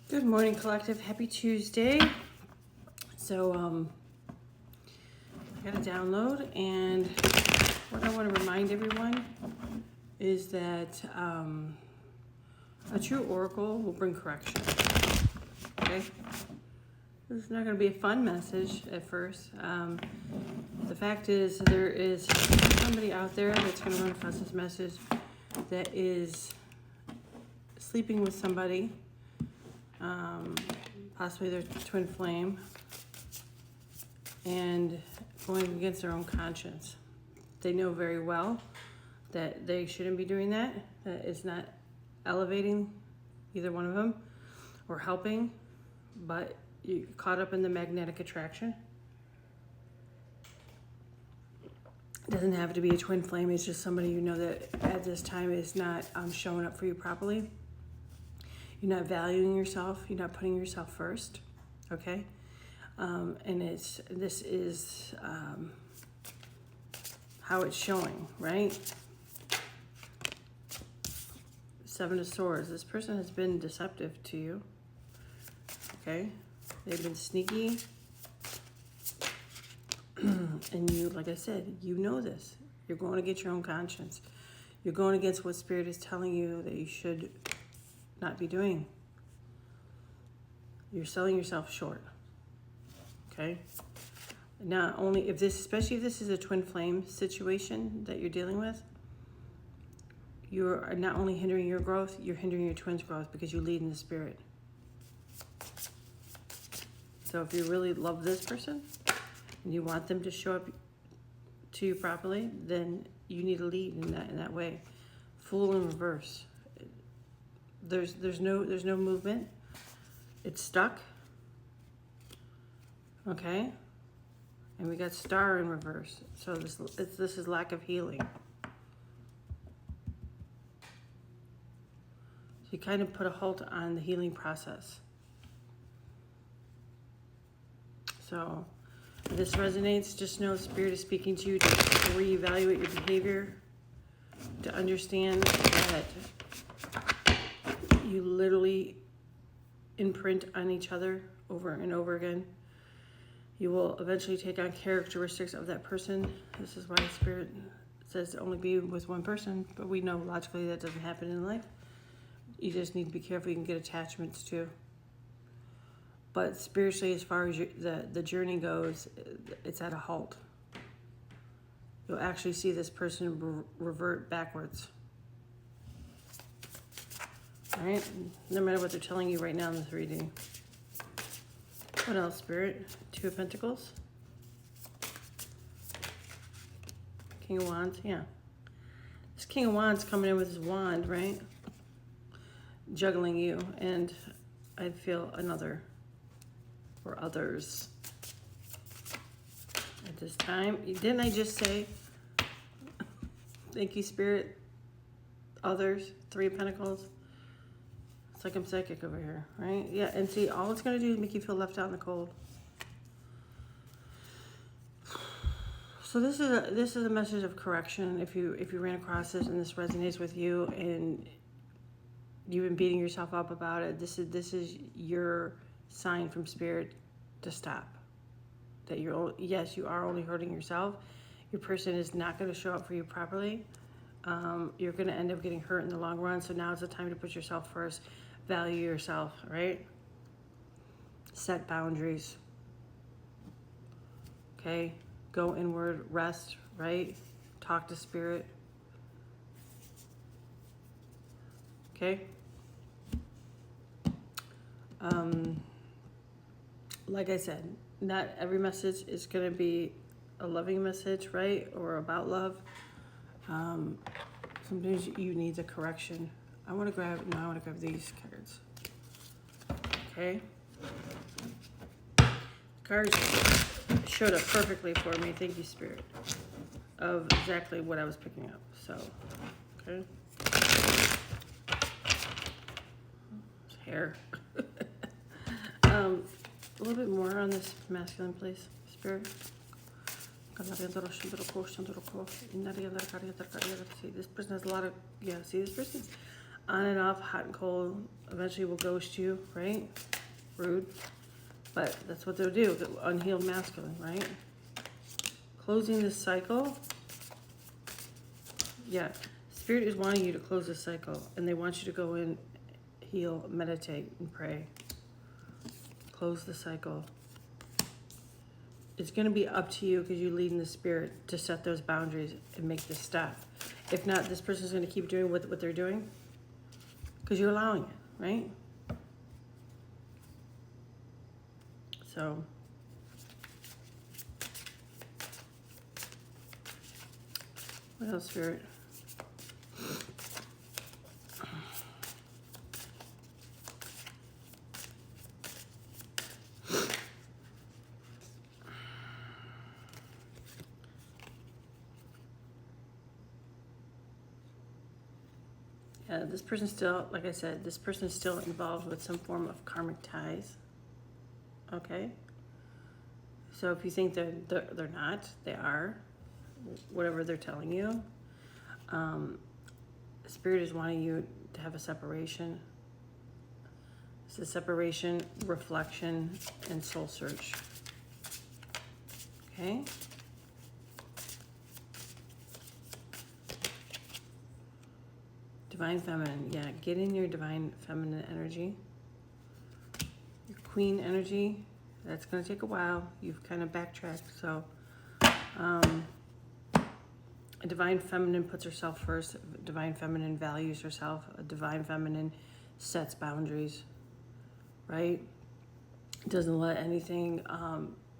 Good morning, collective. Happy Tuesday. So, I got a download, and what I want to remind everyone is that a true oracle will bring correction. Okay? This is not going to be a fun message at first. The fact is, there is somebody out there that's going to run across this message that is sleeping with somebody. Possibly their twin flame, and going against their own conscience. They know very well that they shouldn't be doing that, that it's not elevating either one of them or helping, but you're caught up in the magnetic attraction. It doesn't have to be a twin flame, it's just somebody you know that at this time is not showing up for you properly. You're not valuing yourself. You're not putting yourself first, okay? And this is how it's showing, right? Seven of Swords. This person has been deceptive to you, okay? They've been sneaky. And you, like I said, you know this. You're going against your own conscience. You're going against what Spirit is telling you that you should not be doing. You're selling yourself short. Okay? Not only if this, especially if this is a twin flame situation that you're dealing with, you're not only hindering your growth, you're hindering your twin's growth because you lead in the Spirit. So if you really love this person and you want them to show up to you properly, then you need to lead in that way. Fool in reverse. There's no movement. It's stuck. Okay? And we got Star in reverse. So this is lack of healing. So you kind of put a halt on the healing process. So if this resonates, just know Spirit is speaking to you to reevaluate your behavior, to understand that you literally imprint on each other over and over again. You will eventually take on characteristics of that person. This is why Spirit says to only be with one person, but we know logically that doesn't happen in life. You just need to be careful. You can get attachments too. But spiritually, as far as the journey goes, it's at a halt. You'll actually see this person revert backwards. All right, no matter what they're telling you right now in this reading. What else, Spirit? Two of Pentacles. King of Wands, yeah. This King of Wands coming in with his wand, right? Juggling you, and I feel another or others at this time. Didn't I just say, thank you, Spirit, others, Three of Pentacles? It's like I'm psychic over here, right? Yeah, and see, all it's going to do is make you feel left out in the cold. So this is a message of correction. If you ran across this and this resonates with you and you've been beating yourself up about it, this is your sign from Spirit to stop. That yes, you are only hurting yourself. Your person is not going to show up for you properly. You're going to end up getting hurt in the long run. So now is the time to put yourself first. Value yourself, right? Set boundaries. Okay? Go inward, rest, right? Talk to Spirit. Okay? Like I said, not every message is going to be a loving message, right? Or about love. Sometimes you need the correction. I want to grab these cards. Okay. Cards showed up perfectly for me. Thank you, Spirit. Of exactly what I was picking up. So, okay. Hair. A little bit more on this masculine, please, Spirit. See, this person has a lot of, see, this person's on and off, hot and cold, eventually will ghost you, right? Rude. But that's what they'll do, the unhealed masculine, right? Closing this cycle. Yeah, Spirit is wanting you to close this cycle, and they want you to go in, heal, meditate, and pray. Close the cycle. It's going to be up to you, because you lead in the Spirit, to set those boundaries and make this stop. If not, this person's going to keep doing what they're doing, because you're allowing it, right? So, what else, Spirit? Yeah, this person's still, like I said, this person's still involved with some form of karmic ties. Okay? So if you think they're not, they are. Whatever they're telling you. Spirit is wanting you to have a separation. It's a separation, reflection, and soul search. Okay? Divine feminine. Yeah, get in your divine feminine energy. Your queen energy. That's going to take a while. You've kind of backtracked. So, a divine feminine puts herself first. A divine feminine values herself. A divine feminine sets boundaries, right? Doesn't let anything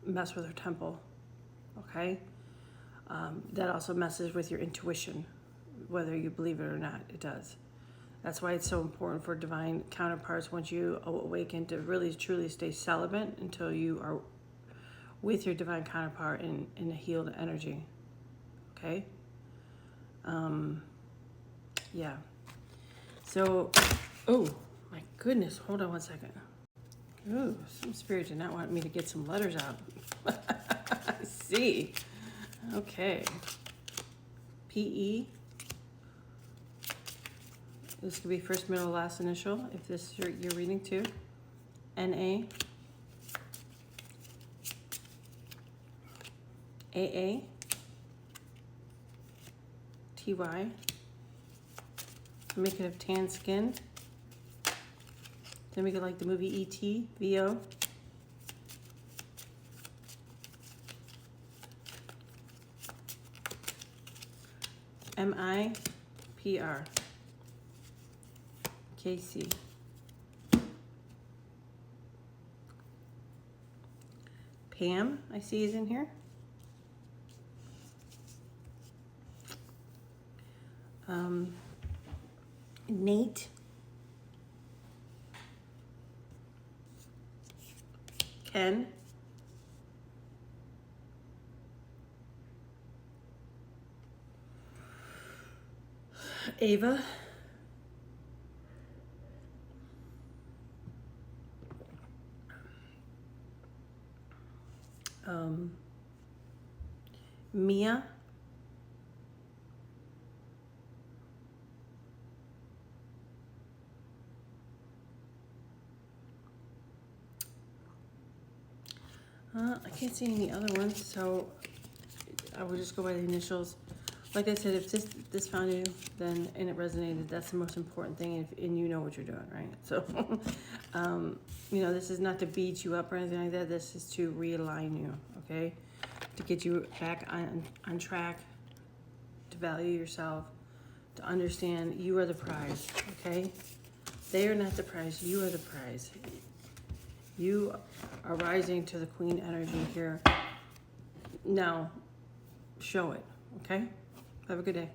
mess with her temple, okay? That also messes with your intuition, whether you believe it or not, it does. That's why it's so important for divine counterparts, once you awaken, to really truly stay celibate until you are with your divine counterpart in a healed energy, okay? Yeah. So, oh my goodness, hold on one second. Ooh, some spirit did not want me to get some letters out. I see. Okay. PE. This could be first, middle, last initial, if this you're reading too. NA. AA. TY. Make it of tan skin. Then we could like the movie E.T. VO. MIPR. KC. Pam, I see is in here. Nate. Ken. Ava. Mia. I can't see any other ones, so I would just go by the initials. Like I said, if this found you, then and it resonated, that's the most important thing, and you know what you're doing, right? So, you know, this is not to beat you up or anything like that. This is to realign you, okay? To get you back on track, to value yourself, to understand you are the prize, okay? They are not the prize, you are the prize. You are rising to the queen energy here. Now, show it, okay? Have a good day.